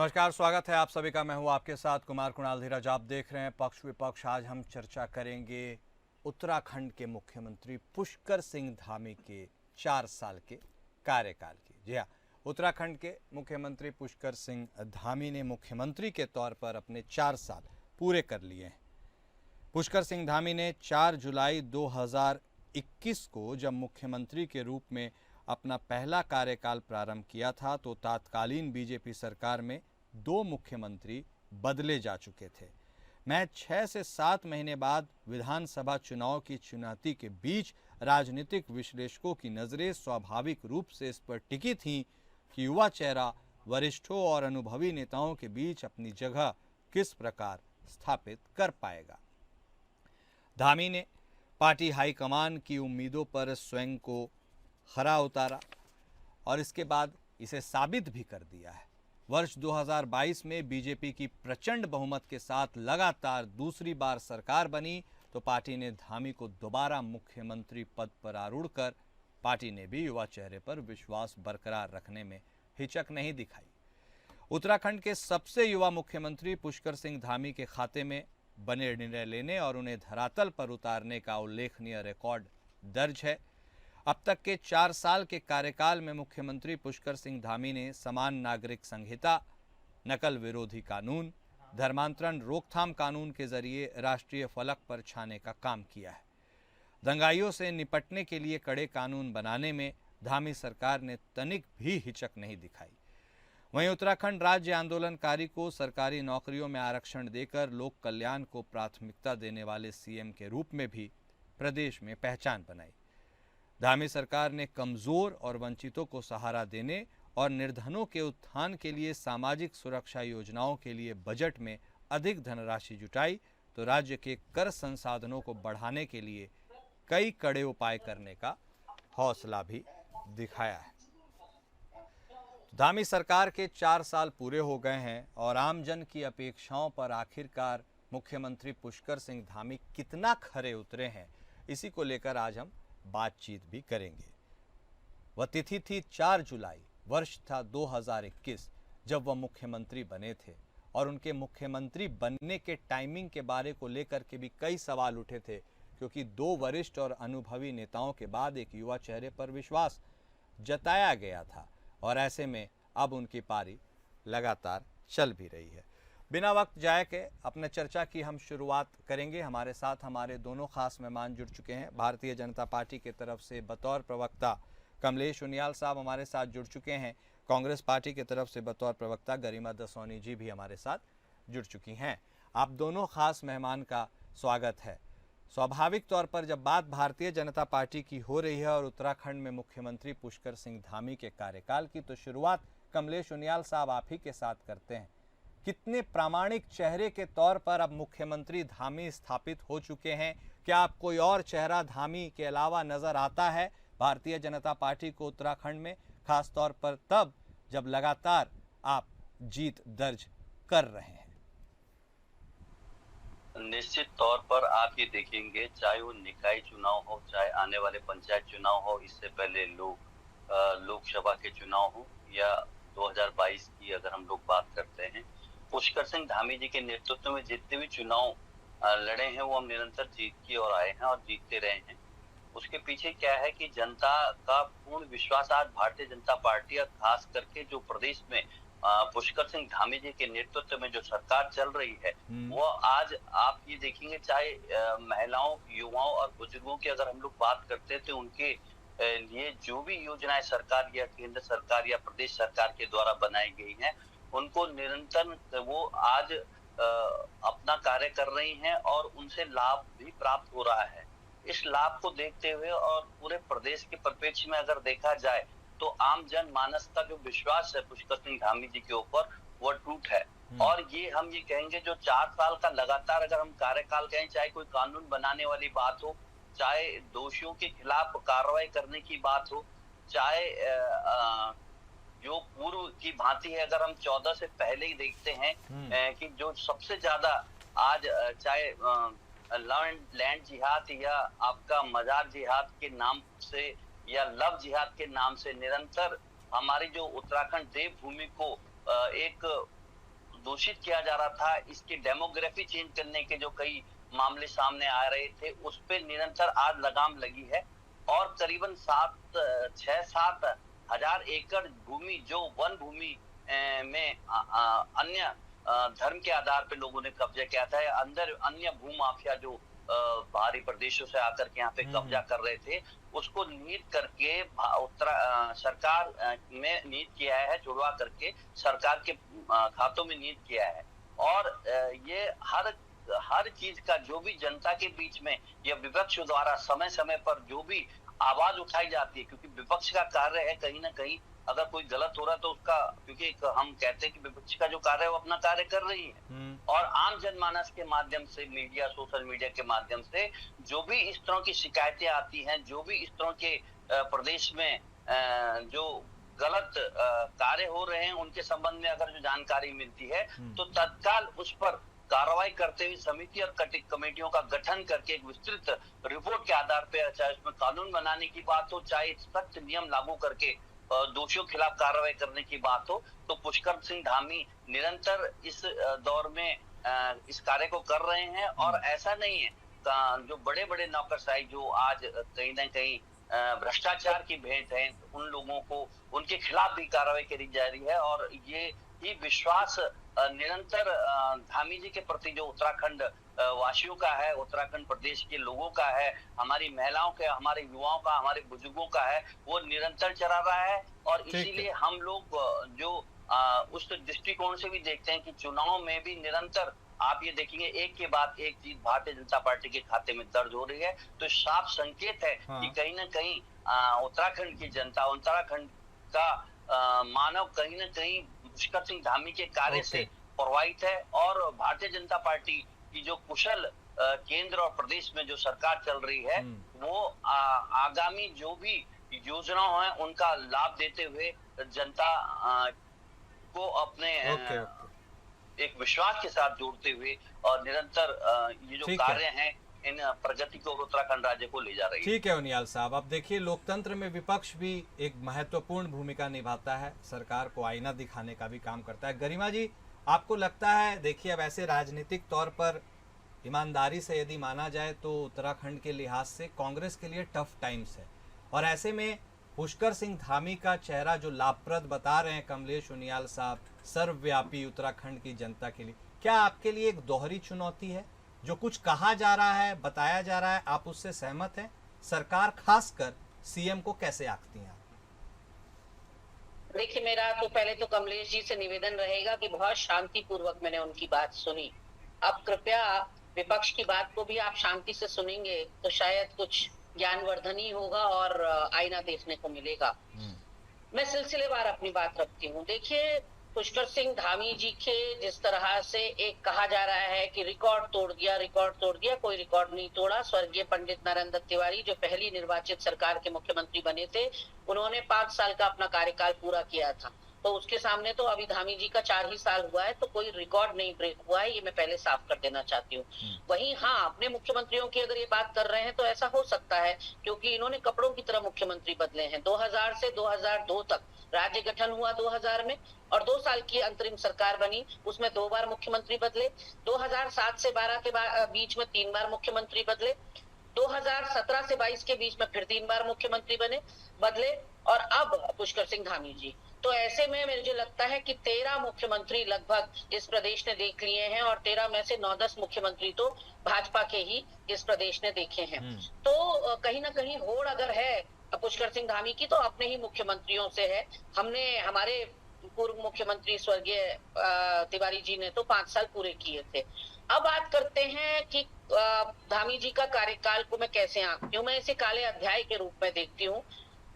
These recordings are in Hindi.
नमस्कार, स्वागत है आप सभी का। मैं हूं आपके साथ कुमार कुणाल धीरज। आप देख रहे हैं पक्ष विपक्ष। आज हम चर्चा करेंगे उत्तराखंड के मुख्यमंत्री पुष्कर सिंह धामी के 4 साल के कार्यकाल की। जी हाँ, उत्तराखंड के मुख्यमंत्री पुष्कर सिंह धामी ने मुख्यमंत्री के तौर पर अपने 4 साल पूरे कर लिए हैं। पुष्कर सिंह धामी ने 4 जुलाई 2021 को जब मुख्यमंत्री के रूप में अपना पहला कार्यकाल प्रारंभ किया था तो तत्कालीन बीजेपी सरकार में 2 मुख्यमंत्री बदले जा चुके थे। मैं 6 से 7 महीने बाद विधानसभा चुनाव की चुनौती के बीच राजनीतिक विश्लेषकों की नज़रें स्वाभाविक रूप से इस पर टिकी थीं कि युवा चेहरा वरिष्ठों और अनुभवी नेताओं के बीच अपनी जगह किस प्रकार स्थापित कर पाएगा। धामी ने पार्टी हाईकमान की उम्मीदों पर स्वयं को खरा उतारा और इसके बाद इसे साबित भी कर दिया है। वर्ष 2022 में बीजेपी की प्रचंड बहुमत के साथ लगातार दूसरी बार सरकार बनी तो पार्टी ने धामी को दोबारा मुख्यमंत्री पद पर आरूढ़ कर पार्टी ने भी युवा चेहरे पर विश्वास बरकरार रखने में हिचक नहीं दिखाई। उत्तराखंड के सबसे युवा मुख्यमंत्री पुष्कर सिंह धामी के खाते में बने निर्णय लेने और उन्हें धरातल पर उतारने का उल्लेखनीय रिकॉर्ड दर्ज है। अब तक के 4 साल के कार्यकाल में मुख्यमंत्री पुष्कर सिंह धामी ने समान नागरिक संहिता, नकल विरोधी कानून, धर्मांतरण रोकथाम कानून के जरिए राष्ट्रीय फलक पर छाने का काम किया है। दंगाइयों से निपटने के लिए कड़े कानून बनाने में धामी सरकार ने तनिक भी हिचक नहीं दिखाई। वहीं उत्तराखंड राज्य आंदोलनकारी को सरकारी नौकरियों में आरक्षण देकर लोक कल्याण को प्राथमिकता देने वाले सीएम के रूप में भी प्रदेश में पहचान बनाई। धामी सरकार ने कमजोर और वंचितों को सहारा देने और निर्धनों के उत्थान के लिए सामाजिक सुरक्षा योजनाओं के लिए बजट में अधिक धनराशि जुटाई तो राज्य के कर संसाधनों को बढ़ाने के लिए कई कड़े उपाय करने का हौसला भी दिखाया है। धामी सरकार के 4 साल पूरे हो गए हैं और आमजन की अपेक्षाओं पर आखिरकार मुख्यमंत्री पुष्कर सिंह धामी कितना खरे उतरे हैं, इसी को लेकर आज हम बातचीत भी करेंगे। वह तिथि थी 4 जुलाई, वर्ष था 2021 जब वह मुख्यमंत्री बने थे और उनके मुख्यमंत्री बनने के टाइमिंग के बारे को लेकर के भी कई सवाल उठे थे क्योंकि 2 वरिष्ठ और अनुभवी नेताओं के बाद एक युवा चेहरे पर विश्वास जताया गया था और ऐसे में अब उनकी पारी लगातार चल भी रही है। बिना वक्त जाए के अपने चर्चा की हम शुरुआत करेंगे। हमारे साथ हमारे दोनों खास मेहमान जुड़ चुके हैं। भारतीय जनता पार्टी की तरफ से बतौर प्रवक्ता कमलेश उनियाल साहब हमारे साथ जुड़ चुके हैं। कांग्रेस पार्टी की तरफ से बतौर प्रवक्ता गरिमा दसौनी जी भी हमारे साथ जुड़ चुकी हैं। आप दोनों खास मेहमान का स्वागत है। स्वाभाविक तौर पर जब बात भारतीय जनता पार्टी की हो रही है और उत्तराखंड में मुख्यमंत्री पुष्कर सिंह धामी के कार्यकाल की, तो शुरुआत कमलेश उनियाल साहब आप ही के साथ करते हैं। कितने प्रामाणिक चेहरे के तौर पर अब मुख्यमंत्री धामी स्थापित हो चुके हैं? क्या आप कोई और चेहरा धामी के अलावा नजर आता है भारतीय जनता पार्टी को उत्तराखंड में, खास तौर पर तब जब लगातार आप जीत दर्ज कर रहे हैं? निश्चित तौर पर आप ये देखेंगे, चाहे वो निकाय चुनाव हो, चाहे आने वाले पंचायत चुनाव हो, इससे पहले लोकसभा के चुनाव हो या 2022 की अगर हम लोग बात करते हैं, पुष्कर सिंह धामी जी के नेतृत्व में जितने भी चुनाव लड़े हैं वो हम निरंतर जीत की ओर आए हैं और जीतते रहे हैं। उसके पीछे क्या है कि जनता का पूर्ण विश्वास आज भारतीय जनता पार्टी और खास करके जो प्रदेश में पुष्कर सिंह धामी जी के नेतृत्व में जो सरकार चल रही है, वो आज आप ये देखेंगे, चाहे महिलाओं, युवाओं और बुजुर्गों की अगर हम लोग बात करते हैं तो उनके लिए जो भी योजनाएं सरकार या केंद्र सरकार या प्रदेश सरकार के द्वारा बनाई गई हैं, उनको निरंतर वो आज अपना कार्य कर रही हैं और उनसे लाभ भी प्राप्त हो रहा है। इस लाभ को देखते हुए और पूरे प्रदेश के परिप्रेक्ष्य में अगर देखा जाए तो आम जन मानस का जो विश्वास है पुष्कर सिंह धामी जी के ऊपर वो टूट है। और ये हम ये कहेंगे, जो 4 साल का लगातार अगर हम कार्यकाल कहें, चाहे कोई कानून बनाने वाली बात हो, चाहे दोषियों के खिलाफ कार्रवाई करने की बात हो, चाहे जो पूर्व की भांति है, अगर हम 14 से पहले ही देखते हैं कि जो सबसे ज्यादा आज चाहे लैंड जिहाद या आपका मजार जिहाद के नाम से या लव जिहाद के नाम से निरंतर हमारी जो उत्तराखंड देवभूमि को एक दूषित किया जा रहा था, इसकी डेमोग्राफी चेंज करने के जो कई मामले सामने आ रहे थे, उस पे निरंतर आज लगाम लगी है। और करीबन 6-7 हजार एकड़ भूमि जो वन भूमि में अन्य धर्म के आधार पे लोगों ने कब्जा किया था, अंदर अन्य भू माफिया जो बाहरी प्रदेशों से आकर के यहाँ पे कब्जा कर रहे थे, उसको नीत करके सरकार में नीत किया है, जुड़वा करके सरकार के खातों में नीत किया है। और ये हर चीज का जो भी जनता के बीच में या विपक्ष द्वारा समय समय पर जो भी आवाज उठाई जाती है, क्योंकि विपक्ष का कार्य है कहीं ना कहीं अगर कोई गलत हो रहा है तो उसका, क्योंकि हम कहते हैं कि विपक्ष का जो कार्य है वो अपना कार्य कर रही है, और आम जनमानस के माध्यम से, मीडिया, सोशल मीडिया के माध्यम से जो भी इस तरह की शिकायतें आती हैं, जो भी इस तरह के प्रदेश में जो गलत कार्य हो रहे हैं उनके संबंध में अगर जो जानकारी मिलती है तो तत्काल उस पर कार्रवाई करते हुए समिति और कमेटियों का गठन करके एक विस्तृत रिपोर्ट के आधार पर, चाहे उसमें कानून बनाने की बात हो, चाहे सख्त नियम लागू करके दोषियों के खिलाफ कार्रवाई करने की बात हो, तो पुष्कर सिंह धामी निरंतर इस दौर में इस कार्य को कर रहे हैं। और ऐसा नहीं है, जो बड़े बड़े नौकरशाही जो आज कहीं ना कहीं भ्रष्टाचार की भेंट है, उन लोगों को, उनके खिलाफ भी कार्रवाई करी जा रही है। और ये ही विश्वास निरंतर धामी जी के प्रति जो उत्तराखंड वासियों का है, उत्तराखंड प्रदेश के लोगों का है, हमारी महिलाओं का, हमारे युवाओं का, हमारे बुजुर्गों का है, वो निरंतर चला रहा है। और इसीलिए हम लोग जो उस दृष्टिकोण से भी देखते हैं कि चुनाव में भी निरंतर आप ये देखेंगे एक के बाद एक जीत भारतीय जनता पार्टी के खाते में दर्ज हो रही है। तो साफ संकेत है कि कहीं ना कहीं उत्तराखंड की जनता, उत्तराखंड का मानव कहीं ना कहीं पुष्कर सिंह धामी के कार्य से प्रभावित है। और भारतीय जनता पार्टी की जो कुशल केंद्र और प्रदेश में जो सरकार चल रही है, वो आगामी जो भी योजनाओं हैं उनका लाभ देते हुए जनता को अपने एक विश्वास के साथ जोड़ते हुए और निरंतर ये जो कार्य हैं इन प्रगति को उत्तराखंड राज्य को ले जा रही है। ठीक है उनियाल साहब, अब देखिए लोकतंत्र में विपक्ष भी एक महत्वपूर्ण भूमिका निभाता है, सरकार को आईना दिखाने का भी काम करता है। गरिमा जी, आपको लगता है, देखिए अब ऐसे राजनीतिक तौर पर ईमानदारी से यदि माना जाए तो उत्तराखंड के लिहाज से कांग्रेस के लिए टफ टाइम्स है, और ऐसे में पुष्कर सिंह धामी का चेहरा जो लाभप्रद बता रहे हैं कमलेश उनियाल साहब, सर्वव्यापी उत्तराखंड की जनता के लिए, क्या आपके लिए एक दोहरी चुनौती है? जो कुछ कहा जा रहा है, बताया जा रहा है, आप उससे सहमत हैं? सरकार खासकर सीएम को कैसे आंकती हैं? देखिए, मेरा तो पहले तो कमलेश जी से निवेदन रहेगा कि बहुत शांतिपूर्वक मैंने उनकी बात सुनी। अब कृपया विपक्ष की बात को भी आप शांति से सुनेंगे तो शायद कुछ ज्ञानवर्धनी होगा और आईना देखने को मिलेगा। मैं सिलसिलेवार अपनी बात रखती हूँ। देखिए, पुष्कर सिंह धामी जी के जिस तरह से एक कहा जा रहा है कि रिकॉर्ड तोड़ दिया, कोई रिकॉर्ड नहीं तोड़ा। स्वर्गीय पंडित नरेंद्र तिवारी जो पहली निर्वाचित सरकार के मुख्यमंत्री बने थे, उन्होंने 5 साल का अपना कार्यकाल पूरा किया था, तो उसके सामने तो अभी धामी जी का 4 ही साल हुआ है, तो कोई रिकॉर्ड नहीं ब्रेक हुआ है, ये मैं पहले साफ कर देना चाहती हूँ। वहीं हाँ, अपने मुख्यमंत्रियों की अगर ये बात कर रहे हैं तो ऐसा हो सकता है क्योंकि इन्होंने कपड़ों की तरह मुख्यमंत्री बदले हैं। 2000 से 2002 तक राज्य गठन हुआ 2000 में, और 2 साल की अंतरिम सरकार बनी, उसमें 2 बार मुख्यमंत्री बदले। 2007 से 12 के बीच में 3 बार मुख्यमंत्री बदले। 2017 से 22 के बीच में फिर 3 बार मुख्यमंत्री बदले, और अब पुष्कर सिंह धामी जी। तो ऐसे में मुझे लगता है कि 13 मुख्यमंत्री लगभग इस प्रदेश ने देख लिए हैं, और 13 में से 9-10 मुख्यमंत्री तो भाजपा के ही इस प्रदेश ने देखे हैं। तो कहीं ना कहीं होड़ अगर है पुष्कर सिंह धामी की, तो अपने ही मुख्यमंत्रियों से है। हमारे पूर्व मुख्यमंत्री स्वर्गीय तिवारी जी ने तो 5 साल पूरे किए थे। अब बात करते हैं कि धामी जी का कार्यकाल को मैं कैसे आंकती हूँ। मैं इसे काले अध्याय के रूप में देखती हूँ।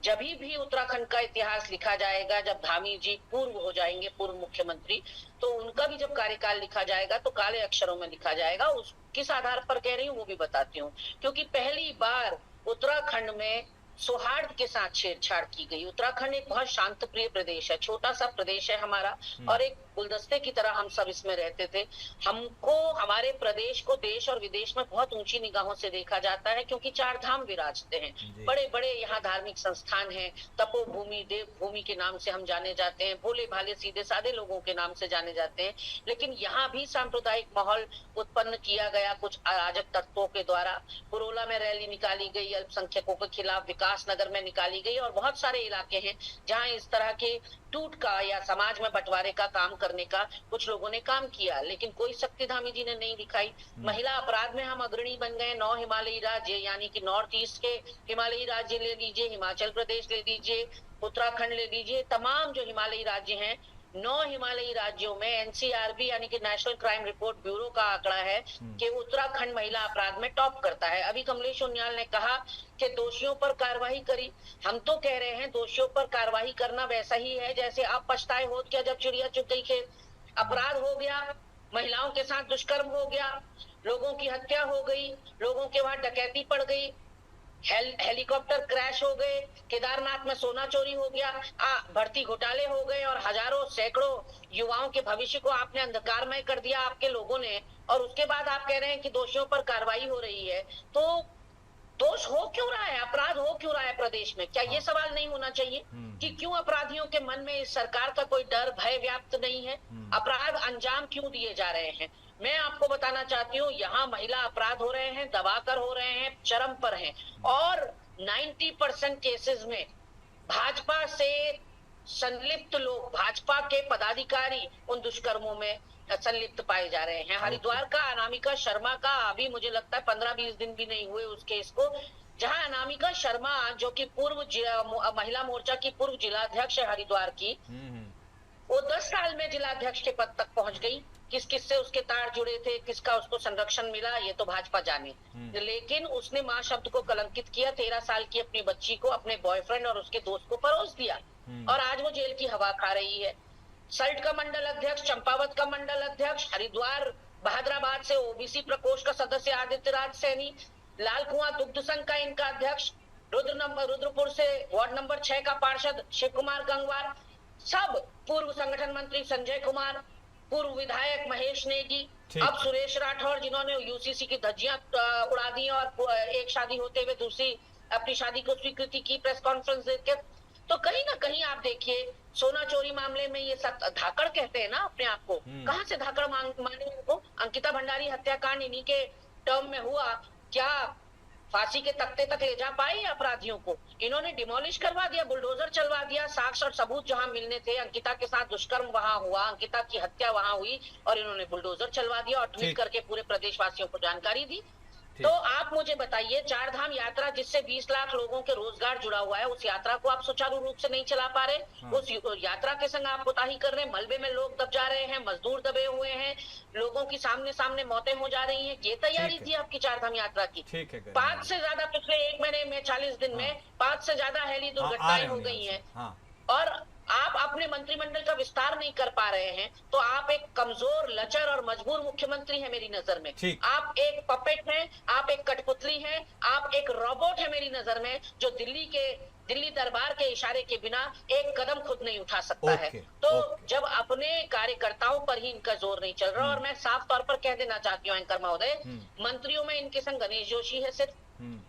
जब भी उत्तराखंड का इतिहास लिखा जाएगा, जब धामी जी पूर्व हो जाएंगे, पूर्व मुख्यमंत्री, तो उनका भी जब कार्यकाल लिखा जाएगा तो काले अक्षरों में लिखा जाएगा। उस किस आधार पर कह रही हूँ वो भी बताती हूँ। क्योंकि पहली बार उत्तराखंड में सौहार्द के साथ छेड़छाड़ की गई। उत्तराखंड एक बहुत शांत प्रिय प्रदेश है, छोटा सा प्रदेश है हमारा, और एक गुलदस्ते की तरह हम सब इसमें रहते थे। हमको, हमारे प्रदेश को देश और विदेश में बहुत ऊंची निगाहों से देखा जाता है, क्योंकि 4 धाम विराजते हैं, जी। बड़े बड़े यहाँ धार्मिक संस्थान हैं, तपोभूमि, देवभूमि के नाम से हम जाने जाते हैं, भोले भाले सीधे साधे लोगों के नाम से जाने जाते हैं। लेकिन यहाँ भी सांप्रदायिक माहौल उत्पन्न किया गया कुछ अराजक तत्वों के द्वारा। पुरोला में रैली निकाली गई अल्पसंख्यकों के खिलाफ, विकास नगर में निकाली गई, और बहुत सारे इलाके हैं जहाँ इस तरह के टूट का या समाज में बंटवारे का काम करने का कुछ लोगों ने काम किया, लेकिन कोई शक्ति धामी जी ने नहीं दिखाई। महिला अपराध में हम अग्रणी बन गए। 9 हिमालयी राज्य, यानी कि नॉर्थ ईस्ट के हिमालयी राज्य ले लीजिए, हिमाचल प्रदेश ले लीजिए, उत्तराखंड ले लीजिए, तमाम जो हिमालयी राज्य हैं, 9 हिमालयी राज्यों में एनसीआरबी यानी कि नेशनल क्राइम रिपोर्ट ब्यूरो का आंकड़ा है कि उत्तराखंड महिला अपराध में टॉप करता है। अभी कमलेश उनियाल ने कहा कि दोषियों पर कार्रवाई करी। हम तो कह रहे हैं दोषियों पर कार्रवाई करना वैसा ही है जैसे आप पछताए हो क्या जब चिड़िया चुग गई खेत। अपराध हो गया, महिलाओं के साथ दुष्कर्म हो गया, लोगों की हत्या हो गई, लोगों के वहां डकैती पड़ गई, हेलीकॉप्टर क्रैश हो गए, केदारनाथ में सोना चोरी हो गया, भर्ती घोटाले हो गए, और हजारों सैकड़ों युवाओं के भविष्य को आपने अंधकारमय कर दिया आपके लोगों ने। और उसके बाद आप कह रहे हैं कि दोषियों पर कार्रवाई हो रही है। तो दोष हो क्यों रहा है, अपराध हो क्यों रहा है प्रदेश में? क्या ये सवाल नहीं होना चाहिए कि क्यों अपराधियों के मन में इस सरकार का कोई डर भय व्याप्त नहीं है? अपराध अंजाम क्यों दिए जा रहे हैं? मैं आपको बताना चाहती हूँ, यहाँ महिला अपराध हो रहे हैं, दबाकर हो रहे हैं, चरम पर हैं, और 90% केसेस में भाजपा से संलिप्त लोग, भाजपा के पदाधिकारी उन दुष्कर्मों में संलिप्त पाए जा रहे हैं। हरिद्वार का अनामिका शर्मा का अभी मुझे लगता है 15-20 दिन भी नहीं हुए उस केस को, जहां अनामिका शर्मा जो कि पूर्व महिला मोर्चा की पूर्व जिलाध्यक्ष है हरिद्वार की, वो 10 साल में जिलाध्यक्ष के पद तक पहुंच गई। किस किस से उसके तार जुड़े थे, किसका उसको संरक्षण मिला, ये तो भाजपा जाने। लेकिन उसने मां शब्द को कलंकित किया, 13 साल की अपनी बच्ची को अपने बॉयफ्रेंड और उसके दोस्त को परोस दिया, और आज वो जेल की हवा खा रही है। सल्ट का मंडल अध्यक्ष, चंपावत का मंडल अध्यक्ष, हरिद्वार बहादुराबाद से ओबीसी प्रकोष्ठ का सदस्य आदित्य राज सैनी, लाल कुआं दुग्ध संघ का इनका अध्यक्ष, रुद्रपुर से वार्ड नंबर 6 का पार्षद शिव कुमार गंगवार, सब पूर्व संगठन मंत्री संजय कुमार, पूर्व विधायक महेश नेगी, अब सुरेश राठौर, जिन्होंने यूसीसी की धज्जियां उड़ा दी और एक शादी होते हुए दूसरी अपनी शादी को स्वीकृति की प्रेस कॉन्फ्रेंस देकर। तो कहीं ना कहीं आप देखिए, सोना चोरी मामले में ये सब धाकड़ कहते हैं ना अपने आप को, कहाँ से धाकड़ माने उनको? अंकिता भंडारी हत्याकांड इन्हीं के टर्म में हुआ, क्या फांसी के तख्ते तक ले जा पाए अपराधियों को? इन्होंने डिमोलिश करवा दिया, बुलडोजर चलवा दिया, साक्ष्य और सबूत जहां मिलने थे, अंकिता के साथ दुष्कर्म वहां हुआ, अंकिता की हत्या वहां हुई, और इन्होंने बुलडोजर चलवा दिया और ट्वीट करके पूरे प्रदेशवासियों को जानकारी दी। तो आप मुझे बताइए, 4 धाम यात्रा जिससे 20 लाख लोगों के रोजगार जुड़ा हुआ है, उस यात्रा को आप सुचारू रूप से नहीं चला पा रहे। उस यात्रा के संग आप कोताही कर रहे हैं, मलबे में लोग दब जा रहे हैं, मजदूर दबे हुए हैं, लोगों की सामने मौतें हो जा रही हैं। ये तैयारी थी आपकी 4 धाम यात्रा की? 5 से ज्यादा पिछले 1 महीने में 40 दिन में 5 से ज्यादा हेली दुर्घटनाएं हो गई हैं, और आप अपने मंत्रिमंडल का विस्तार नहीं कर पा रहे हैं। तो आप एक कमजोर, लचर और मजबूर मुख्यमंत्री हैं मेरी नजर में। आप एक पपेट हैं, आप एक कठपुतली हैं, आप एक रोबोट है मेरी नजर में, जो दिल्ली दरबार के इशारे के बिना एक कदम खुद नहीं उठा सकता है। तो जब अपने कार्यकर्ताओं पर ही इनका जोर नहीं चल रहा, और मैं साफ तौर पर कह देना चाहती हूँ एंकर महोदय, मंत्रियों में इनके संग गणेश जोशी है, सिर्फ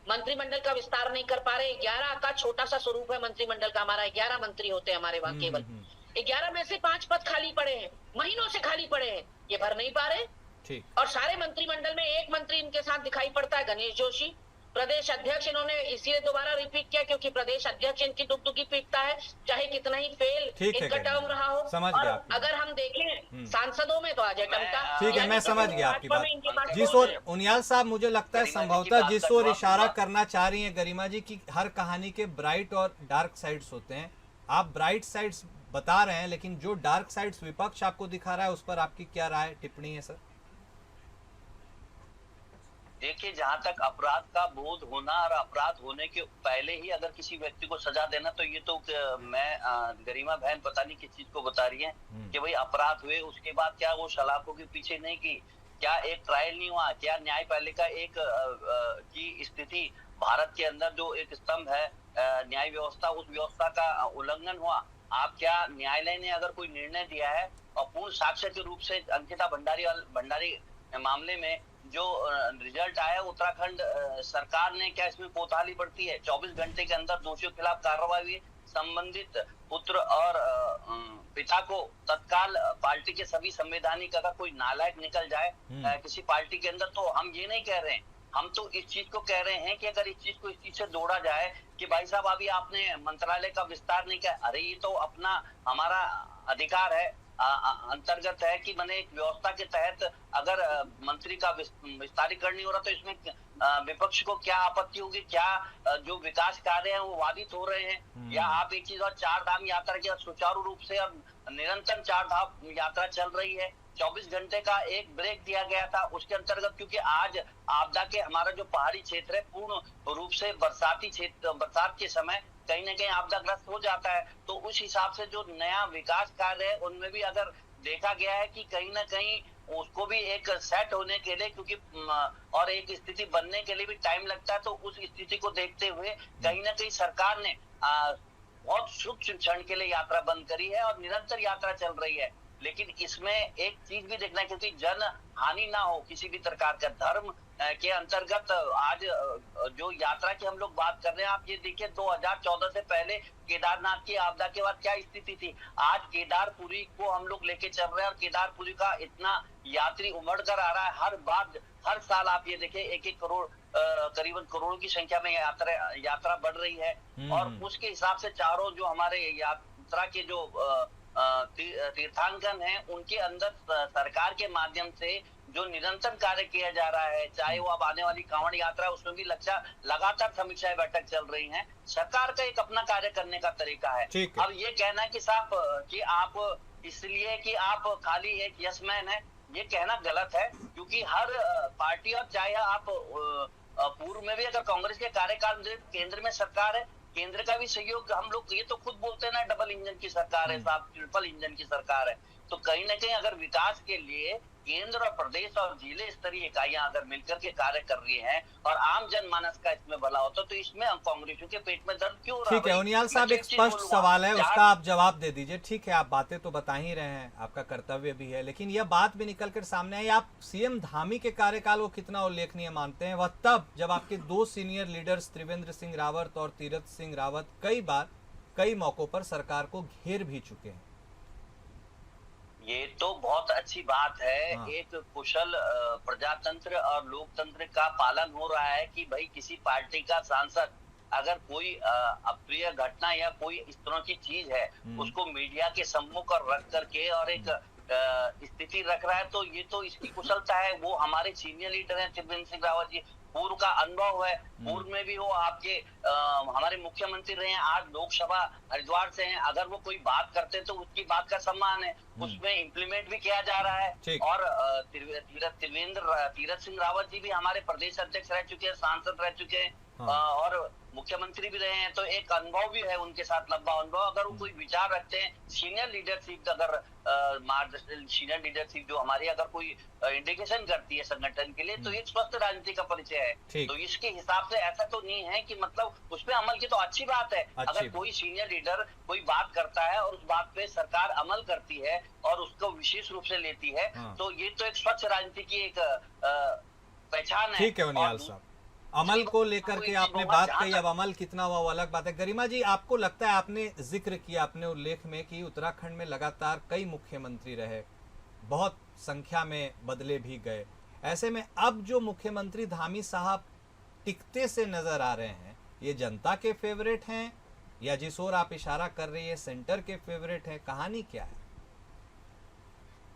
मंत्रिमंडल का विस्तार नहीं कर पा रहे। 11 का छोटा सा स्वरूप है मंत्रिमंडल का हमारा, 11 मंत्री होते हैं हमारे वहाँ केवल। 11 में से 5 पद खाली पड़े हैं, महीनों से खाली पड़े हैं, ये भर नहीं पा रहे। और सारे मंत्रिमंडल में एक मंत्री इनके साथ दिखाई पड़ता है, गणेश जोशी, प्रदेश अध्यक्ष। इन्होंने इसीलिए दोबारा रिपीट किया क्योंकि प्रदेश अध्यक्ष इनकी डुगडुगी पीटता है, चाहे कितना ही फेल इनका टर्म रहा हो। और अगर हम देखें सांसदों में तो अजय टमटा। ठीक है, मैं समझ गया आपकी बात। जिस ओर उनियाल साहब, मुझे लगता है संभवतः जिस ओर इशारा करना चाह रही है गरिमा जी की, हर कहानी के ब्राइट और डार्क साइड्स होते हैं। आप ब्राइट साइड्स बता रहे हैं, लेकिन जो डार्क साइड्स विपक्ष आपको दिखा रहा है, उस पर आपकी क्या राय, टिप्पणी है सर? देखिए, जहां तक अपराध का बोध होना और अपराध होने के पहले ही अगर किसी व्यक्ति को सजा देना, तो ये तो मैं गरिमा बहन पता नहीं किस चीज को बता रही है कि भाई अपराध हुए उसके बाद क्या वो सलाखों के पीछे नहीं की? क्या एक ट्रायल नहीं हुआ? क्या न्यायपालिका की स्थिति, भारत के अंदर जो एक स्तंभ है न्याय व्यवस्था, उस व्यवस्था का उल्लंघन हुआ? आप क्या न्यायालय ने अगर कोई निर्णय दिया है और पूर्ण साक्ष्य के रूप से अंकिता भंडारी मामले में जो रिजल्ट आया, उत्तराखंड सरकार ने क्या इसमें कोताही बरती है? 24 घंटे के अंदर दोषियों के खिलाफ कार्रवाई हुई, संबंधित पुत्र और पिता को तत्काल पार्टी के सभी संवैधानिक, अगर कोई नालायक निकल जाए किसी पार्टी के अंदर, तो हम ये नहीं कह रहे हैं, हम तो इस चीज को कह रहे हैं कि अगर इस चीज से जोड़ा जाए कि भाई साहब अभी आपने मंत्रालय का विस्तार नहीं किया, अरे ये तो अपना हमारा अधिकार है, अंतर्गत है कि मैंने एक व्यवस्था के तहत अगर मंत्री का विस्तारीकरण नहीं हो रहा तो इसमें विपक्ष को क्या आपत्ति होगी? क्या जो विकास कार्य है वो बाधित हो रहे हैं? या आप एक चीज और, 4 धाम यात्रा की सुचारू रूप से अब निरंतर 4 धाम यात्रा चल रही है, 24 घंटे का एक ब्रेक दिया गया था उसके अंतर्गत, क्योंकि आज आपदा के हमारा जो पहाड़ी क्षेत्र है पूर्ण रूप से बरसाती क्षेत्र, बरसात के समय कहीं ना कहीं आपदाग्रस्त हो जाता है, तो उस हिसाब से जो नया विकास कार्य है उनमें भी अगर देखा गया है कि कहीं ना कहीं उसको भी एक सेट होने के लिए, क्योंकि और एक स्थिति बनने के लिए भी टाइम लगता है, तो उस स्थिति को देखते हुए कहीं ना कहीं सरकार ने बहुत सूक्ष्म क्षण के लिए यात्रा बंद करी है और निरंतर यात्रा चल रही है। लेकिन इसमें एक चीज भी देखना है, क्योंकि जन हानि ना हो किसी भी प्रकार का, धर्म के अंतर्गत आज जो यात्रा की हम लोग बात कर रहे हैं, आप ये देखिए 2014 से पहले केदारनाथ की आपदा के बाद क्या स्थिति थी, आज केदारपुरी को हम लोग लेके चल रहे हैं और केदारपुरी का इतना यात्री उमड़ कर आ रहा है, हर साल आप ये देखिए 1-1 करोड़ करीबन करोड़ों की संख्या में यात्रा बढ़ रही है। और उसके हिसाब से चारों जो हमारे यात्रा के जो तीर्थांकन है उनके अंदर सरकार के माध्यम से जो निरंतर कार्य किया जा रहा है, चाहे वो अब आने वाली कांवड़ यात्रा, उसमें भी लगातार समीक्षा बैठक चल रही है, सरकार का एक अपना कार्य करने का तरीका है। अब ये कहना है कि साहब कि आप इसलिए कि आप खाली एक यस मैन है, ये कहना गलत है, क्योंकि हर पार्टी, और चाहे आप पूर्व में भी अगर कांग्रेस के कार्यकाल में केंद्र में सरकार है, केंद्र का भी सहयोग, हम लोग ये तो खुद बोलते हैं ना डबल इंजन की सरकार है साहब, ट्रिपल इंजन की सरकार है, तो कहीं ना कहीं अगर विकास के लिए केंद्र और प्रदेश और जिले स्तरीय इकाइयां अगर मिलकर के कार्य कर रही हैं और आम जनमानस का इसमें भला होता, तो इसमें कांग्रेसियों के पेट में दर्द क्यों हो रहा है? ठीक है उनियाल साहब, एक स्पष्ट सवाल है, उसका आप जवाब दे दीजिए। ठीक है, आप बातें तो बता ही रहे हैं, आपका कर्तव्य भी है, लेकिन यह बात भी निकल कर सामने आई, आप सीएम धामी के कार्यकाल को कितना उल्लेखनीय मानते हैं? वह तब जब आपके 2 सीनियर लीडर्स त्रिवेंद्र सिंह रावत और तीरथ सिंह रावत कई मौकों पर सरकार को घेर भी चुके हैं। ये तो बहुत अच्छी बात है। हाँ। एक कुशल प्रजातंत्र और लोकतंत्र का पालन हो रहा है कि भाई किसी पार्टी का सांसद अगर कोई अप्रिय घटना या कोई इस तरह की चीज है उसको मीडिया के सम्मुख रख करके और एक स्थिति रख रहा है, तो ये तो इसकी कुशलता है। वो हमारे सीनियर लीडर हैं त्रिवेंद्र सिंह रावत जी, पूर्व का अनुभव है, पूर्व में भी वो आपके हमारे मुख्यमंत्री रहे हैं, आज लोकसभा हरिद्वार से हैं, अगर वो कोई बात करते हैं तो उसकी बात का सम्मान है, उसमें इम्प्लीमेंट भी किया जा रहा है। और तीरथ सिंह रावत जी भी हमारे प्रदेश अध्यक्ष रह चुके हैं, सांसद रह चुके हैं, और मुख्यमंत्री भी रहे हैं, तो एक अनुभव भी है उनके साथ, लंबा अनुभव। अगर वो कोई विचार रखते हैं, सीनियर लीडरशिप अगर सीनियर लीडरशिप जो हमारी अगर कोई इंडिकेशन करती है संगठन के लिए, तो एक स्वस्थ राजनीति का परिचय है। तो इसके हिसाब से ऐसा तो नहीं है कि मतलब उस पर अमल की तो अच्छी बात है। अगर कोई सीनियर लीडर कोई बात करता है और उस बात पे सरकार अमल करती है और उसको विशेष रूप से लेती है, तो ये तो एक स्वच्छ राजनीति की एक पहचान है। ठीक है उनियाल साहब, अमल को लेकर के आपने बात कही, अब अमल कितना हुआ वो अलग बात है। गरिमा जी, आपको लगता है, आपने जिक्र किया अपने उल्लेख में कि उत्तराखंड में लगातार कई मुख्यमंत्री रहे, बहुत संख्या में बदले भी गए, ऐसे में अब जो मुख्यमंत्री धामी साहब टिकते से नजर आ रहे हैं, ये जनता के फेवरेट हैं या जिस ओर आप इशारा कर रही है सेंटर के फेवरेट हैं? कहानी क्या है?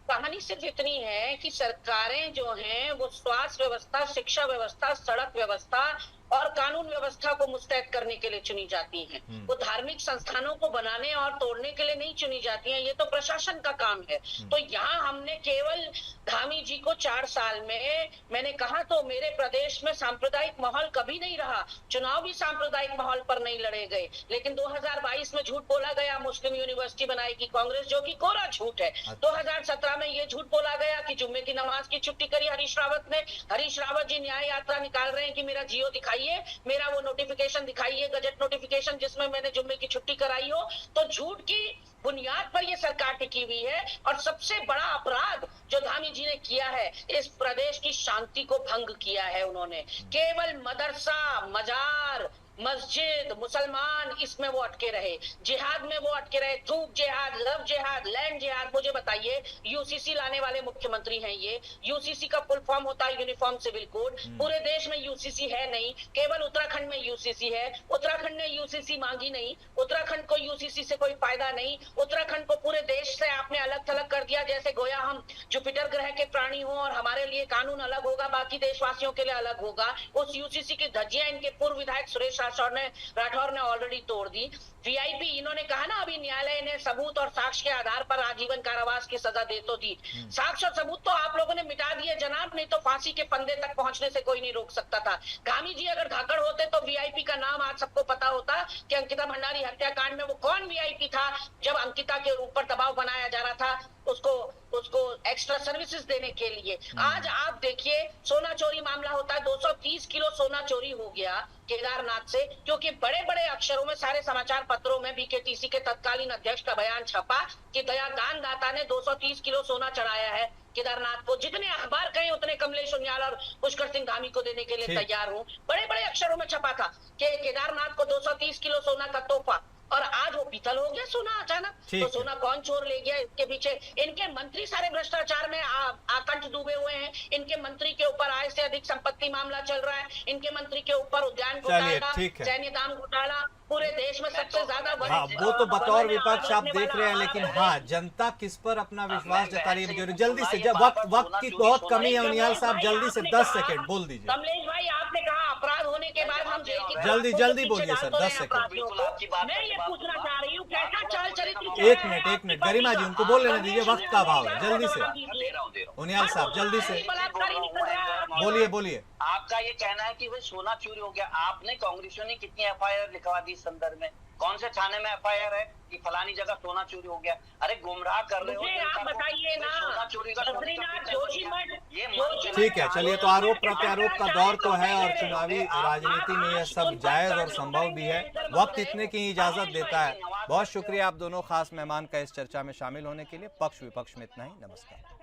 कहानी सिर्फ इतनी है कि सरकारें जो हैं वो स्वास्थ्य व्यवस्था, शिक्षा व्यवस्था, सड़क व्यवस्था और कानून व्यवस्था को मुस्तैद करने के लिए चुनी जाती हैं। वो धार्मिक संस्थानों को बनाने और तोड़ने के लिए नहीं चुनी जाती हैं, ये तो प्रशासन का काम है। तो यहाँ हमने केवल धामी जी को 4 साल में, मैंने कहा तो मेरे प्रदेश में सांप्रदायिक माहौल कभी नहीं रहा, चुनाव भी सांप्रदायिक माहौल पर नहीं लड़े गए, लेकिन 2022 में झूठ बोला गया मुस्लिम यूनिवर्सिटी बनाएगी कांग्रेस, जो कि कोरा झूठ है। 2017 में ये झूठ बोला गया कि जुम्मे की नमाज की छुट्टी करी हरीश रावत ने। हरीश रावत जी न्याय यात्रा निकाल रहे हैं कि मेरा जियो दिखाई दिखाइए, मेरा वो नोटिफिकेशन दिखाइए, गजट नोटिफिकेशन जिसमें मैंने जुम्मे की छुट्टी कराई हो। तो झूठ की बुनियाद पर ये सरकार टिकी हुई है। और सबसे बड़ा अपराध जो धामी जी ने किया है, इस प्रदेश की शांति को भंग किया है उन्होंने। केवल मदरसा, मजार, मस्जिद, मुसलमान, इसमें वो अटके रहे, जिहाद में वो अटके रहे, थूक जिहाद, लव जिहाद, लैंड जिहाद। मुझे बताइए, यूसीसी लाने वाले मुख्यमंत्री हैं ये। यूसीसी का फुल फॉर्म होता है यूनिफॉर्म सिविल कोड। पूरे देश में यूसीसी है नहीं, केवल उत्तराखंड में यूसीसी है। उत्तराखंड ने यूसीसी मांगी नहीं, उत्तराखंड को यूसीसी से कोई फायदा नहीं। उत्तराखंड को पूरे देश से आपने अलग थलग कर दिया, जैसे गोया हम जुपिटर ग्रह के प्राणी हो और हमारे लिए कानून अलग होगा, बाकी देशवासियों के लिए अलग होगा। उस यूसीसी की धज्जियां इनके पूर्व विधायक सुरेश राठौर ने ऑलरेडी तोड़ दी। वीआईपी, इन्होंने कहा ना अभी, न्यायालय ने सबूत और साक्ष्य के आधार पर आजीवन कारावास की सजा दे तो दी। साक्ष्य और सबूत तो आप लोगों ने मिटा दिए जनाब, नहीं तो फांसी के फंदे तक पहुंचने से कोई नहीं रोक सकता था। धामी जी अगर धाकड़ होते तो वीआईपी का नाम आज सबको पता होता कि अंकिता भंडारी हत्याकांड में वो कौन वीआईपी था, जब अंकिता के ऊपर दबाव बनाया जा रहा था उसको एक्स्ट्रा सर्विसेज देने के लिए। आज आप देखिए, सोना चोरी मामला होता है, 230 किलो सोना चोरी हो गया केदारनाथ से, क्योंकि बड़े बड़े अक्षरों में सारे समाचार पत्रों में बीकेटीसी के तत्कालीन अध्यक्ष का बयान छपा कि दयादान दाता ने 230 किलो सोना चढ़ाया है केदारनाथ को। जितने अखबार कहे उतने कमलेश उनियाल और पुष्कर सिंह धामी को देने के लिए तैयार हूं। बड़े बड़े अक्षरों में छपा था कि केदारनाथ को 230 किलो सोना का तोहफा, और आज वो पीतल हो गया सोना अचानक। तो सोना कौन चोर ले गया? इसके पीछे इनके मंत्री सारे भ्रष्टाचार में आकंठ डूबे हुए हैं। इनके मंत्री के ऊपर आय से अधिक संपत्ति मामला चल रहा है, इनके मंत्री के ऊपर उद्यान घोटाला, सैन्य दाम घोटाला, पूरे देश में सबसे ज्यादा। हाँ, वो तो बतौर विपक्ष आप देख रहे हैं, लेकिन हाँ, जनता किस पर अपना विश्वास जता रही है? जल्दी से, जब वक्त की बहुत कमी है उनियाल साहब, जल्दी से 10 सेकंड बोल दीजिए। कमलेश भाई, आपने कहा अपराध होने के बाद हम जल्दी बोलिए सर, 10 सेकंड। मैं ये पूछना चाह रही हूँ, कैसा चाल चरित्र। एक मिनट गरिमा जी, उनको बोल लेने दीजिए, वक्त का अभाव है। जल्दी से उनियाल साहब, जल्दी से बोलिए। आपका ये कहना है कि भाई सोना चोरी हो गया, आपने कांग्रेसियों ने कितनी एफआईआर लिखवा दी इस संदर्भ में? कौन से थाने में एफआईआर है कि फलानी जगह सोना चोरी हो गया? अरे गुमराह कर रहे हो, आप बताइए ना। सोना चोरी का ठीक है, चलिए, तो आरोप प्रत्यारोप का दौर तो है और चुनावी राजनीति में यह सब जायज और संभव भी है। वक्त इतने की इजाजत देता है। बहुत शुक्रिया आप दोनों खास मेहमान का इस चर्चा में शामिल होने के लिए। पक्ष विपक्ष में इतना ही। नमस्कार।